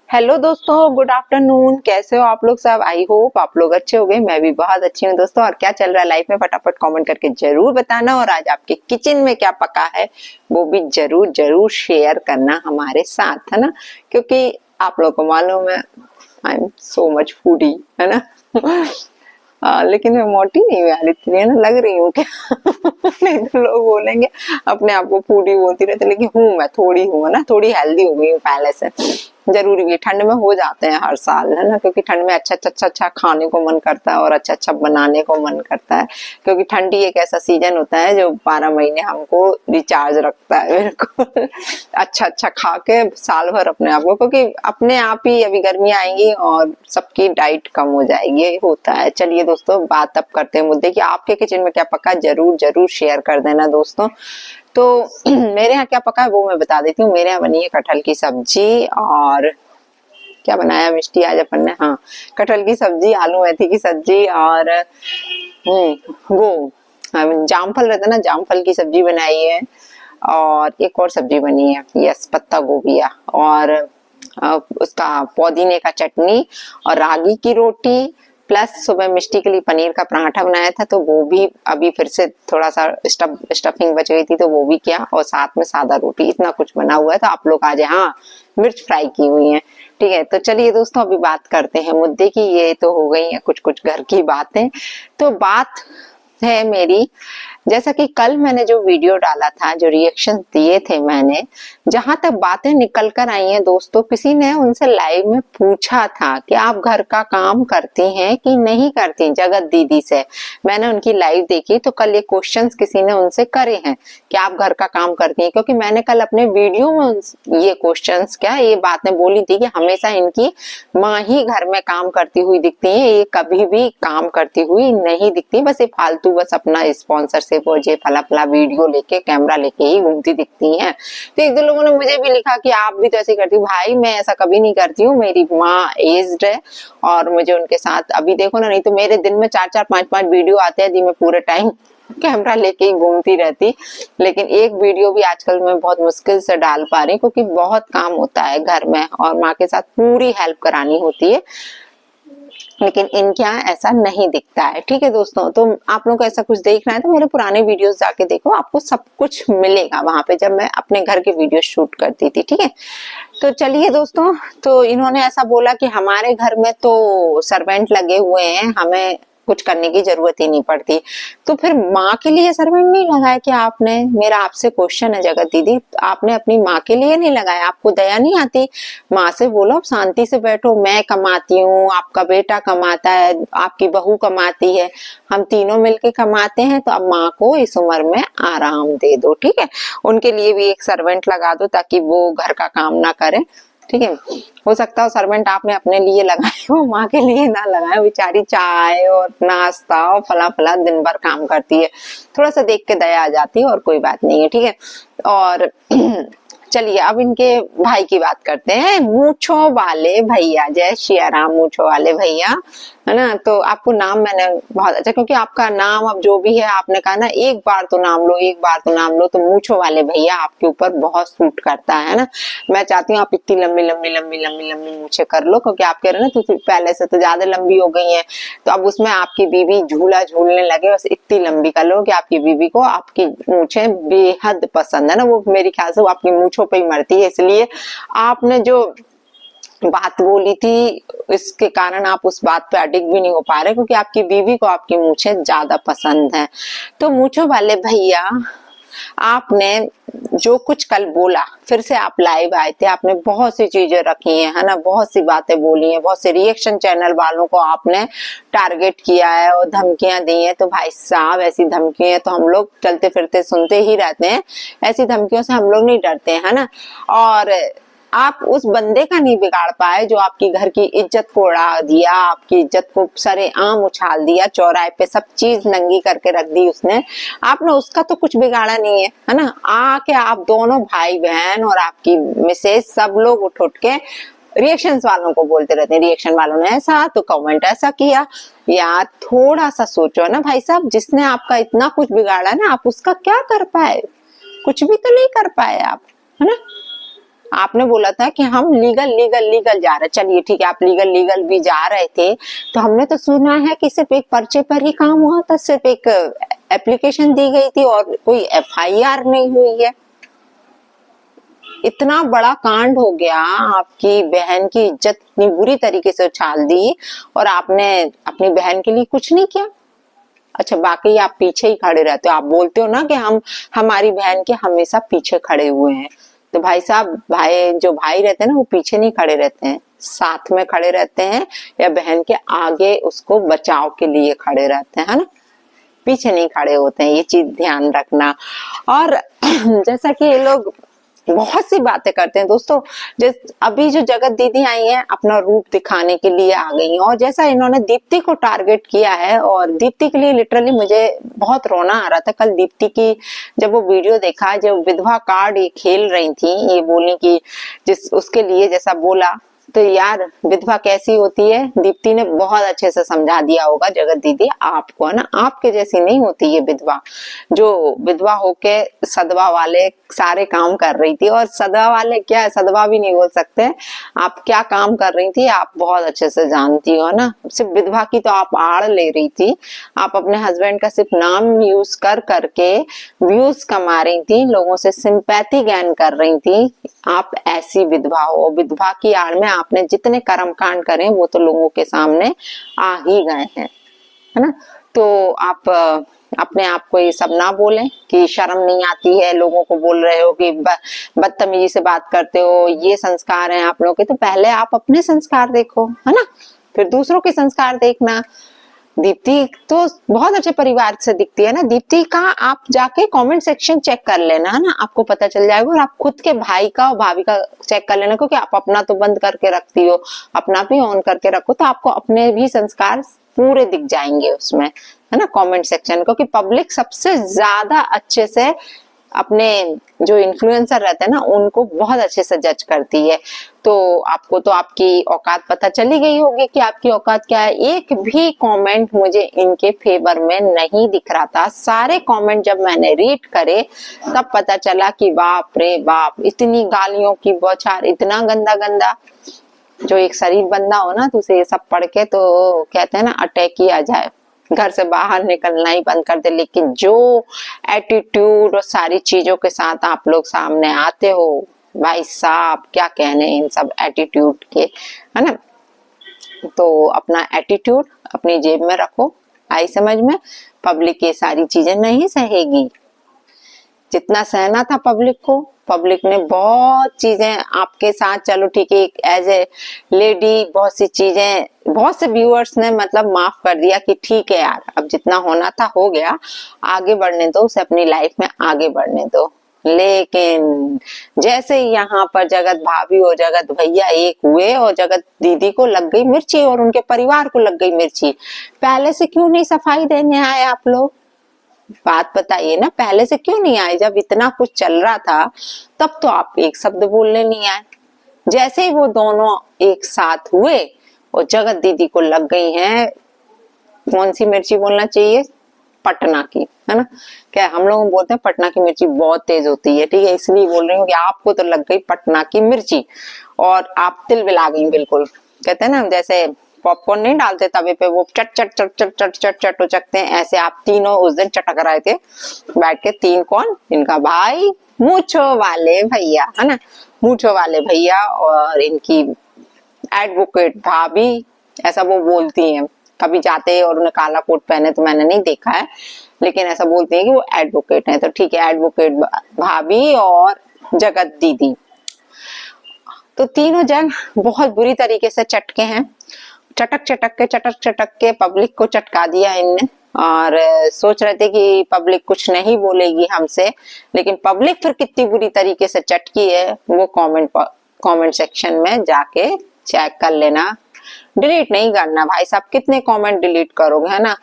Hello दोस्तों, good afternoon. कैसे हो आप लोग सब? आई होप आप लोग अच्छे हो गए। मैं भी बहुत अच्छी हूँ दोस्तों। और क्या चल रहा है लाइफ में, फटाफट कमेंट करके जरूर बताना। और आज आपके किचन में क्या पका है वो भी जरूर जरूर शेयर करना हमारे साथ, है ना। क्योंकि आप लोगों को मालूम है I am so much foodie, है ना। लेकिन मैं मोटी नहीं हुई यार, इतनी है ना, लग रही हूँ क्या। नहीं तो लोग बोलेंगे अपने आप को फूडी बोलती रहती, लेकिन हूँ मैं, थोड़ी हूँ ना, थोड़ी हेल्दी हो गई हूँ पहले से। जरूरी भी, ठंड में हो जाते हैं हर साल, है ना, क्योंकि ठंड में अच्छा खाने को मन करता है और अच्छा बनाने को मन करता है। क्योंकि ठंडी एक ऐसा सीजन होता है जो 12 महीने हमको रिचार्ज रखता है बिल्कुल। अच्छा खा के साल भर अपने आप को, क्योंकि अपने आप ही अभी गर्मी आएंगी और सबकी डाइट कम हो जाएगी, ये होता है। चलिए दोस्तों, बात अब करते हैं मुद्दे की। आपके किचन में क्या पका जरूर जरूर शेयर कर देना दोस्तों। तो मेरे यहाँ क्या पका है वो मैं बता देती हूँ। मेरे यहाँ बनी है कटहल की सब्जी। और क्या बनाया मिष्टी आज अपन ने? हाँ, कटहल की सब्जी, आलू मेथी की सब्जी, और वो जामफल रहता है ना, जामफल की सब्जी बनाई है। और एक और सब्जी बनी है, यस, पत्ता गोभिया। और उसका पुदीने का चटनी, और रागी की रोटी, प्लस सुबह मिष्टी के लिए पनीर का पराठा बनाया था, तो वो भी अभी फिर से थोड़ा सा स्टफिंग बच गई थी तो वो भी किया। और साथ में सादा रोटी, इतना कुछ बना हुआ है। तो आप लोग आज, हाँ, मिर्च फ्राई की हुई है। ठीक है, तो चलिए दोस्तों, अभी बात करते हैं मुद्दे की। ये तो हो गई है कुछ कुछ घर की बातें। तो बात है मेरी, जैसा कि कल मैंने जो वीडियो डाला था, जो रिएक्शन दिए थे मैंने, जहां तक बातें निकल कर आई हैं दोस्तों, किसी ने उनसे लाइव में पूछा था कि आप घर का काम करती हैं कि नहीं करती, जगत दीदी से। मैंने उनकी लाइव देखी तो कल ये क्वेश्चंस किसी ने उनसे करे हैं कि आप घर का काम करती हैं। क्योंकि मैंने कल अपने वीडियो में ये क्वेश्चंस, क्या ये बातें बोली थी कि हमेशा इनकी माँ ही घर में काम करती हुई दिखती है, ये कभी भी काम करती हुई नहीं दिखती, बस ये फालतू बस अपना स्पॉन्सरशिप और ये फला फला वीडियो लेके, कैमरा लेके ही घूमती दिखती हैं। तो एक दो लोगों ने मुझे भी लिखा कि आप भी तो ऐसे करती हो। भाई, मैं ऐसा कभी नहीं करती हूँ। मेरी माँ एज्ड है और मुझे उनके साथ, अभी देखो ना, नहीं तो मेरे दिन में 4-4 5-5 वीडियो आते हैं, मैं पूरे टाइम कैमरा लेके ही घूमती रहती। लेकिन एक वीडियो भी आजकल मैं बहुत मुश्किल से डाल पा रही हूँ, क्योंकि बहुत काम होता है घर में और माँ के साथ पूरी हेल्प करानी होती है। लेकिन इनके यहाँ ऐसा नहीं दिखता है। ठीक है दोस्तों, तो आप लोगों को ऐसा कुछ देखना है तो मेरे पुराने वीडियोस जाके देखो, आपको सब कुछ मिलेगा वहां पे, जब मैं अपने घर के वीडियो शूट करती थी। ठीक है, तो चलिए दोस्तों, तो इन्होंने ऐसा बोला कि हमारे घर में तो सर्वेंट लगे हुए हैं, हमें कुछ करने की जरूरत ही नहीं पड़ती। तो फिर माँ के लिए सर्वेंट नहीं लगाया क्या आपने? मेरा आपसे क्वेश्चन है जगत दीदी, आपने अपनी माँ के लिए नहीं लगाया? आपको दया नहीं आती? माँ से बोलो शांति से बैठो, मैं कमाती हूँ, आपका बेटा कमाता है, आपकी बहू कमाती है, हम तीनों मिलके कमाते हैं, तो अब माँ को इस उम्र में आराम दे दो। ठीक है, उनके लिए भी एक सर्वेंट लगा दो ताकि वो घर का काम ना करे। ठीक है, हो सकता है सर्वेंट आपने अपने लिए लगाए हो, माँ के लिए ना लगाए। बेचारी चाय और नाश्ता और फला फला दिन भर काम करती है, थोड़ा सा देख के दया आ जाती है, और कोई बात नहीं है। ठीक है, और चलिए अब इनके भाई की बात करते हैं, मूंछों वाले भैया। जय श्री राम, मूंछों वाले भैया, है ना। तो आपको नाम मैंने बहुत अच्छा, क्योंकि आपका नाम अब जो भी है, आपने कहा ना एक बार तो नाम लो, एक बार तो नाम लो, तो मूंछों वाले भैया आपके ऊपर बहुत सूट करता है ना। मैं चाहती हूँ आप इतनी लंबी लंबी लंबी लंबी लंबी मूछे कर लो, क्योंकि आप कह रहे हैं ना तो पहले से तो ज्यादा लंबी हो गई है, तो अब उसमें आपकी बीवी झूला झूलने लगे, बस इतनी लंबी कर लो कि आपकी बीवी को आपकी मूछे बेहद पसंद है ना। वो मेरे ख्याल से वो आपकी मूछों पे ही मरती है, इसलिए आपने जो बात बोली थी इसके कारण आप उस बात पे अडिग भी नहीं हो पा रहे, क्योंकि आपकी बीवी को आपकी मूछे ज्यादा पसंद है। तो मूछों वाले भैया, आपने जो कुछ कल बोला, फिर से आप लाइव आए थे, आपने बहुत सी चीजें रखी हैं, है ना, बहुत सी बातें बोली हैं, बहुत से रिएक्शन चैनल वालों को आपने टारगेट किया है और धमकियां दी हैं। तो भाई साहब, ऐसी धमकियां तो हम लोग चलते फिरते सुनते ही रहते हैं, ऐसी धमकियों से हम लोग नहीं डरते हैं, है ना। और आप उस बंदे का नहीं बिगाड़ पाए जो आपकी घर की इज्जत को उड़ा दिया, आपकी इज्जत को सरेआम उछाल दिया, चौराहे पे सब चीज नंगी करके रख दी उसने। आपने उसका तो कुछ बिगाड़ा नहीं है ना। आके आप दोनों भाई बहन और आपकी मिसेज सब लोग उठ उठ के रिएक्शन वालों को बोलते रहते हैं, रिएक्शन वालों ने ऐसा तो कमेंट ऐसा किया। यार थोड़ा सा सोचो ना भाई साहब, जिसने आपका इतना कुछ बिगाड़ा ना, आप उसका क्या कर पाए? कुछ भी तो नहीं कर पाए आप, है ना। आपने बोला था कि हम लीगल लीगल लीगल जा रहे, चलिए ठीक है, आप लीगल लीगल भी जा रहे थे, तो हमने तो सुना है कि सिर्फ एक पर्चे पर ही काम हुआ था, सिर्फ एक एप्लीकेशन दी गई थी और कोई एफआईआर नहीं हुई है। इतना बड़ा कांड हो गया, आपकी बहन की इज्जत इतनी बुरी तरीके से उछाल दी और आपने अपनी बहन के लिए कुछ नहीं किया। अच्छा, बाकी आप पीछे ही खड़े रहते हो, आप बोलते हो ना कि हम हमारी बहन के हमेशा पीछे खड़े हुए हैं, तो भाई साहब, भाई जो भाई रहते हैं ना वो पीछे नहीं खड़े रहते हैं, साथ में खड़े रहते हैं या बहन के आगे उसको बचाव के लिए खड़े रहते हैं, है ना, पीछे नहीं खड़े होते हैं, ये चीज ध्यान रखना। और जैसा कि ये लोग बहुत सी बातें करते हैं दोस्तों, अभी जो जगत दीदी आई हैं अपना रूप दिखाने के लिए आ गई हैं, और जैसा इन्होंने दीप्ति को टारगेट किया है, और दीप्ति के लिए लिटरली मुझे बहुत रोना आ रहा था कल दीप्ति की जब वो वीडियो देखा, जब विधवा कार्ड ये खेल रही थी, ये बोली कि जिस उसके लिए जैसा बोला, तो यार विधवा कैसी होती है, दीप्ति ने बहुत अच्छे से समझा दिया होगा जगत दीदी आपको, है ना, आपके जैसी नहीं होती ये विधवा, जो विधवा होके सदवा वाले सारे काम कर रही थी, और सदवा वाले क्या है, सदवा भी नहीं बोल सकते, आप क्या काम कर रही थी आप बहुत अच्छे से जानती हो ना। सिर्फ विधवा की तो आप आड़ ले रही थी, आप अपने हस्बैंड का सिर्फ नाम यूज कर करके व्यूज कमा रही थी, लोगों से सिंपैथी गेन कर रही थी, आप ऐसी विधवा हो। विधवा की आड़ में आपने जितने कर्म कांड करे वो तो लोगों के सामने आ ही गए हैं, है ना। तो आप अपने आप को ये सब ना बोलें कि शर्म नहीं आती है, लोगों को बोल रहे हो कि बदतमीजी से बात करते हो, ये संस्कार हैं आप लोगों के, तो पहले आप अपने संस्कार देखो, है ना, फिर दूसरों के संस्कार देखना। दीप्ति तो बहुत अच्छे परिवार से दिखती है ना, दीप्ति का आप जाके कमेंट सेक्शन चेक कर लेना, है ना, आपको पता चल जाएगा, और आप खुद के भाई का और भाभी का चेक कर लेना, क्योंकि आप अपना तो बंद करके रखती हो, अपना भी ऑन करके रखो, तो आपको अपने भी संस्कार पूरे दिख जाएंगे उसमें, है ना, कमेंट सेक्शन, क्योंकि पब्लिक सबसे ज्यादा अच्छे से अपने जो इन्फ्लुएंसर रहते हैं ना उनको बहुत अच्छे से जज करती है। तो आपको तो आपकी औकात पता चली गई होगी कि आपकी औकात क्या है। एक भी कमेंट मुझे इनके फेवर में नहीं दिख रहा था, सारे कमेंट जब मैंने रीड करे तब पता चला कि बाप रे बाप, इतनी गालियों की बौछार, इतना गंदा गंदा। जो एक शरीफ बंदा हो ना तो उसे ये सब पढ़ के तो कहते हैं ना अटैक ही आ जाए, घर से बाहर निकलना ही बंद कर दे। लेकिन जो एटीट्यूड और सारी चीजों के साथ आप लोग सामने आते हो भाई साहब, क्या कहने इन सब एटीट्यूड के, है ना। तो अपना एटीट्यूड अपनी जेब में रखो, आई समझ में। पब्लिक ये सारी चीजें नहीं सहेगी, जितना सहना था पब्लिक को, पब्लिक ने बहुत चीजें आपके साथ, चलो ठीक है, एज ए लेडी बहुत सी चीजें, बहुत से व्यूअर्स ने मतलब माफ कर दिया कि ठीक है यार, अब जितना होना था हो गया, आगे बढ़ने दो उसे, अपनी लाइफ में आगे बढ़ने दो। लेकिन जैसे यहाँ पर जगत भाभी और जगत भैया एक हुए और जगत दीदी को लग गई मिर्ची और उनके परिवार को लग गई मिर्ची, पहले से क्यों नहीं सफाई देने आए आप लोग? बात बताइए ना, पहले से क्यों नहीं आए? जब इतना कुछ चल रहा था तब तो आप एक शब्द बोलने नहीं आए। जैसे ही वो दोनों एक साथ हुए और जगत दीदी को लग गई हैं, कौन सी मिर्ची बोलना चाहिए, पटना की, है ना। क्या हम लोग बोलते हैं पटना की मिर्ची बहुत तेज होती है, ठीक है, इसलिए बोल रही हूँ कि आपको तो लग गई पटना की मिर्ची और आप तिल बिला गई बिल्कुल। कहते हैं ना जैसे पॉपकॉर्न नहीं डालते तवे पे, वो चट चट चट चट चट चट चट उचकते हैं, ऐसे आप तीनों उस दिन चटक रहे थे बैठ के। तीन कौन? इनका भाई, मूंछों वाले भैया, है ना, मूंछों वाले भैया और इनकी एडवोकेट भाभी, ऐसा वो बोलती हैं। कभी जाते और उन्हें काला कोट पहने तो मैंने नहीं देखा है, लेकिन ऐसा बोलती है कि वो एडवोकेट है। तो ठीक है, एडवोकेट भाभी और जगत दीदी, तो तीनों जन बहुत बुरी तरीके से चटके हैं, चटक चटक के पब्लिक को चटका दिया इनने, और सोच रहे थे कि पब्लिक कुछ नहीं बोलेगी हमसे, लेकिन पब्लिक फिर कितनी बुरी तरीके से चटकी है वो कमेंट सेक्शन में जाके चेक कर लेना। डिलीट नहीं करना भाई साहब, कितने कमेंट डिलीट करोगे, है ना।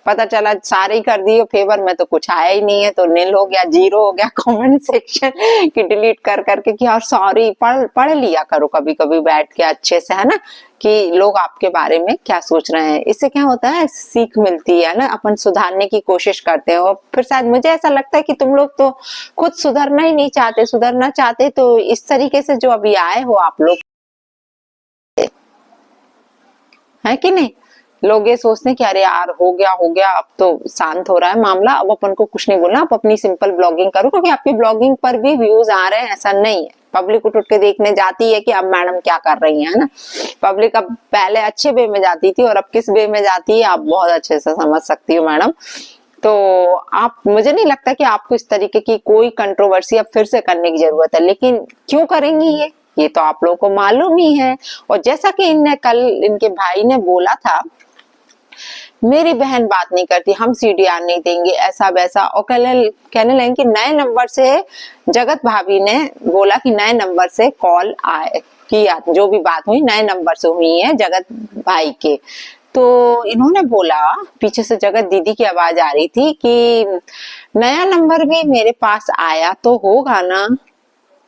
पता चला सारे ही कर दिए फेवर में तो कुछ आया ही नहीं है, तो नील हो गया, जीरो हो गया कमेंट सेक्शन कि डिलीट कर करके कि यार सॉरी। पढ़ लिया करो कभी कभी बैठ के अच्छे से, है ना, कि लोग आपके बारे में क्या सोच रहे हैं। इससे क्या होता है, सीख मिलती है ना, अपन सुधारने की कोशिश करते हैं। और फिर शायद मुझे ऐसा लगता है कि तुम लोग तो खुद सुधरना ही नहीं चाहते, सुधरना चाहते तो इस तरीके से जो अभी आए हो आप लोग, है कि नहीं। लोग ये सोचते हैं कि अरे यार हो गया अब तो शांत हो रहा है मामला, अब अपन को कुछ नहीं बोलना, आप अपनी सिंपल ब्लॉगिंग करो, क्योंकि आपकी ब्लॉगिंग पर भी व्यूज आ रहे हैं, ऐसा नहीं है। पब्लिक उठ के देखने जाती है कि अब मैडम क्या कर रही है ना। पब्लिक अब पहले अच्छे वे में जाती थी और अब किस वे में जाती है आप बहुत अच्छे से समझ सकती हो मैडम। तो आप, मुझे नहीं लगता कि आपको इस तरीके की कोई कंट्रोवर्सी अब फिर से करने की जरूरत है, लेकिन क्यों करेंगी ये तो आप लोगों को मालूम ही है। और जैसा कि कल इनके भाई ने बोला था, मेरी बहन बात नहीं करती, हम सीडीआर नहीं देंगे, ऐसा वैसा, और कहने लगे कि नए नंबर से, जगत भाभी ने बोला कि नए नंबर से कॉल आए किया, जो भी बात हुई नए नंबर से हुई है जगत भाई के। तो इन्होंने बोला, पीछे से जगत दीदी की आवाज आ रही थी कि नया नंबर भी मेरे पास आया तो होगा ना,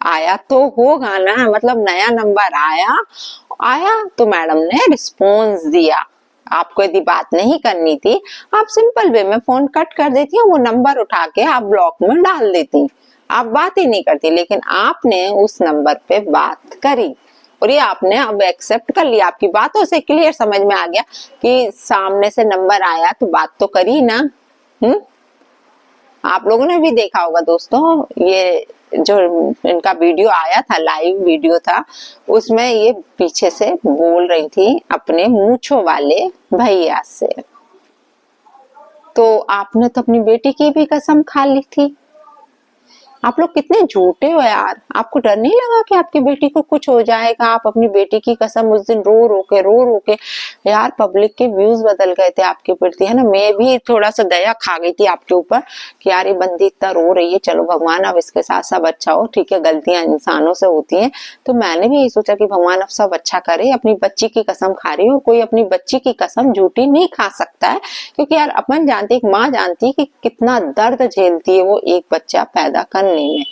आया तो होगा ना, मतलब नया नंबर आया तो मैडम ने रिस्पॉन्स दिया। आपको यदि बात नहीं करनी थी, आप सिंपल वे में फोन कट कर देती, वो नंबर उठा के आप ब्लॉक में डाल देती, आप बात ही नहीं करती। लेकिन आपने उस नंबर पे बात करी और ये आपने अब एक्सेप्ट कर लिया। आपकी बातों से क्लियर समझ में आ गया कि सामने से नंबर आया तो बात तो करी ना। आप लोगों ने भी देखा होगा दोस्तों, ये जो इनका वीडियो आया था, लाइव वीडियो था, उसमें ये पीछे से बोल रही थी अपने मूंछों वाले भैया से। तो आपने तो अपनी बेटी की भी कसम खा ली थी। आप लोग कितने झूठे हो यार, आपको डर नहीं लगा कि आपकी बेटी को कुछ हो जाएगा। आप अपनी बेटी की कसम उस दिन रो रो के यार, पब्लिक के व्यूज बदल गए थे आपके प्रति, है ना। मैं भी थोड़ा सा दया खा गई थी आपके ऊपर कि यार ये बंदी इतना रो रही है, चलो भगवान अब इसके साथ सब अच्छा हो, ठीक है गलतियां इंसानों से होती हैं। तो मैंने भी यही सोचा कि भगवान अब सब अच्छा करे। अपनी बच्ची की कसम खा रही है, और कोई अपनी बच्ची की कसम झूठी नहीं खा सकता है, क्योंकि यार अपन जानते, एक माँ जानती है कि कितना दर्द झेलती है वो एक बच्चा पैदा करने में।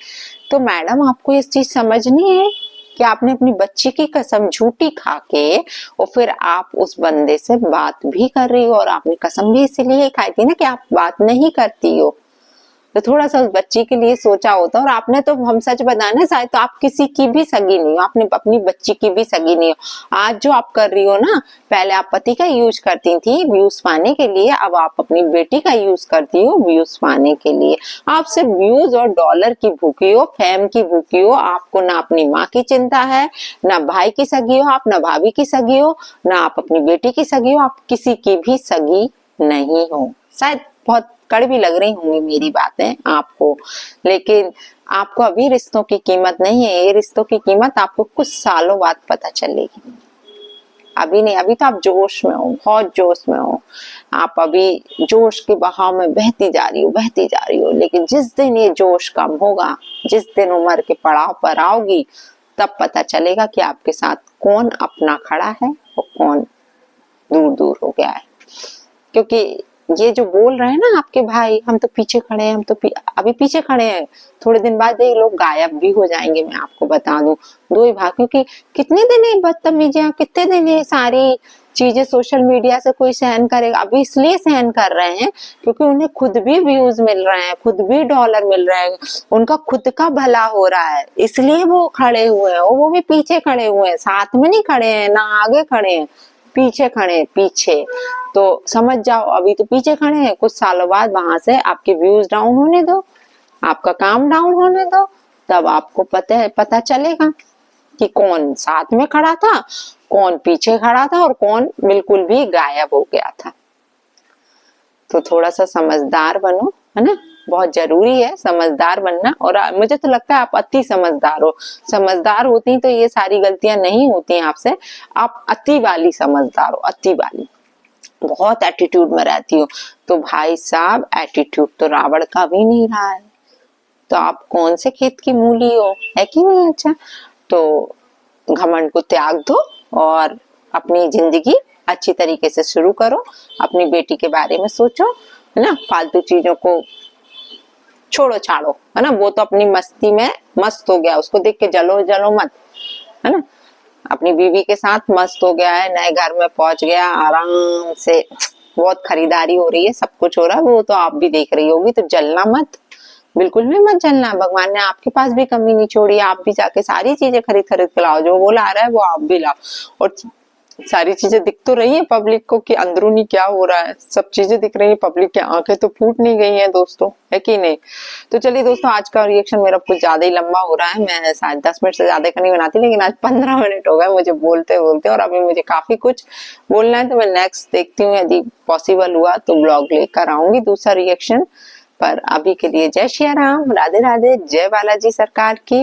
तो मैडम आपको इस चीज समझनी है कि आपने अपनी बच्ची की कसम झूठी खा के और फिर आप उस बंदे से बात भी कर रही हो, और आपने कसम भी इसीलिए खाई थी ना कि आप बात नहीं करती हो। तो थोड़ा सा उस बच्ची के लिए सोचा होता। और आपने तो, हम सच बताना शायद, तो आप किसी की भी सगी नहीं हो, आपने अपनी बच्ची की भी सगी नहीं हो। आज जो आप कर रही हो ना, पहले आप पति का यूज करती थी व्यूज पाने के लिए, अब आप अपनी बेटी का यूज करती हो व्यूज पाने के लिए। आप सिर्फ व्यूज और डॉलर की भूखी हो, फेम की भूखी हो। आपको ना अपनी माँ की चिंता है, ना भाई की सगी हो आप, ना भाभी की सगी हो, ना आप अपनी बेटी की सगी हो, आप किसी की भी सगी नहीं हो। शायद बहुत कड़वी लग रही होंगी मेरी बातें आपको, लेकिन आपको अभी रिश्तों की कीमत नहीं है। ये रिश्तों की कीमत आपको कुछ सालों बाद पता चलेगी, अभी नहीं। अभी तो आप जोश में हो, बहुत जोश में हो, आप अभी जोश के बहाव में बहती जा रही हो। लेकिन जिस दिन ये जोश कम होगा, जिस दिन उम्र के पड़ाव पर आओगी, तब पता चलेगा कि आपके साथ कौन अपना खड़ा है और कौन दूर दूर हो गया है। क्योंकि ये जो बोल रहे हैं ना आपके भाई, हम तो पीछे खड़े हैं, अभी पीछे खड़े हैं, थोड़े दिन बाद ये लोग गायब भी हो जाएंगे। मैं आपको बता दूं, दो ही भाग, क्योंकि कितने दिन ये बदतमीजियां, कितने दिन ये सारी चीजें सोशल मीडिया से कोई सहन करेगा। अभी इसलिए सहन कर रहे हैं क्योंकि उन्हें खुद भी व्यूज मिल रहे हैं, खुद भी डॉलर मिल रहे हैं, उनका खुद का भला हो रहा है, इसलिए वो खड़े हुए हैं। और वो भी पीछे खड़े हुए हैं, साथ में नहीं खड़े हैं, ना आगे खड़े हैं, पीछे खड़े हैं, पीछे। तो समझ जाओ, अभी तो पीछे खड़े हैं, कुछ सालों बाद वहां से आपके व्यूज डाउन होने दो, आपका काम डाउन होने दो, तब आपको पता चलेगा कि कौन साथ में खड़ा था, कौन पीछे खड़ा था, और कौन बिल्कुल भी गायब हो गया था। तो थोड़ा सा समझदार बनो, है ना, बहुत जरूरी है समझदार बनना। और मुझे तो लगता है आप अति समझदार हो। समझदार होती तो ये सारी गलतियां नहीं होती आपसे। आप अति वाली समझदार हो, अति वाली, बहुत एटीट्यूड में रहती हो। तो भाई साहब, एटीट्यूड तो रावण का भी नहीं रहा है, तो आप कौन से खेत की मूली हो, है कि नहीं। अच्छा, तो घमंड को त्याग दो और अपनी जिंदगी अच्छी तरीके से शुरू करो, अपनी बेटी के बारे में सोचो, है ना, फालतू चीजों को छोड़ो छाड़ो, है ना, वो तो अपनी मस्ती में मस्त हो गया, उसको देख के जलो जलो मत, है ना, अपनी बीवी के साथ मस्त हो गया है, नए घर में पहुंच गया, आराम से बहुत खरीदारी हो रही है, सब कुछ हो रहा है, वो तो आप भी देख रही होगी, तो जलना मत, बिल्कुल भी मत जलना। भगवान ने आपके पास भी कमी नहीं छोड़ी, आप भी जाके सारी चीजें खरीद खरीद के लाओ, जो वो ला रहा है वो आप भी लाओ। और सारी चीजें दिख तो रही है पब्लिक को कि अंदरूनी क्या हो रहा है, सब चीजें दिख रही है, पब्लिक की आंखें तो फूट नहीं गई हैं दोस्तों, है कि नहीं। तो चलिए दोस्तों, आज का रिएक्शन मेरा कुछ ज्यादा ही लंबा हो रहा है, मैं शायद 10 मिनट से ज्यादा का नहीं बनाती, लेकिन आज 15 मिनट हो गए मुझे बोलते बोलते, और अभी मुझे काफी कुछ बोलना है, तो मैं नेक्स्ट देखती हूँ, यदि पॉसिबल हुआ तो ब्लॉग लेकर आऊंगी दूसरा रिएक्शन। पर अभी के लिए जय श्री राम, राधे राधे, जय बालाजी सरकार की,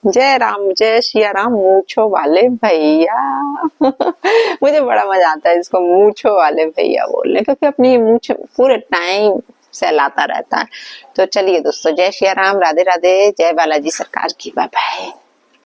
जय राम, जय श्री राम, मूछो वाले भैया। मुझे बड़ा मजा आता है इसको मूछो वाले भैया बोलने, क्योंकि अपनी मूछ पूरे टाइम सहलाता रहता है। तो चलिए दोस्तों, जय श्री राम, राधे राधे, जय बालाजी सरकार की, बाय बाय।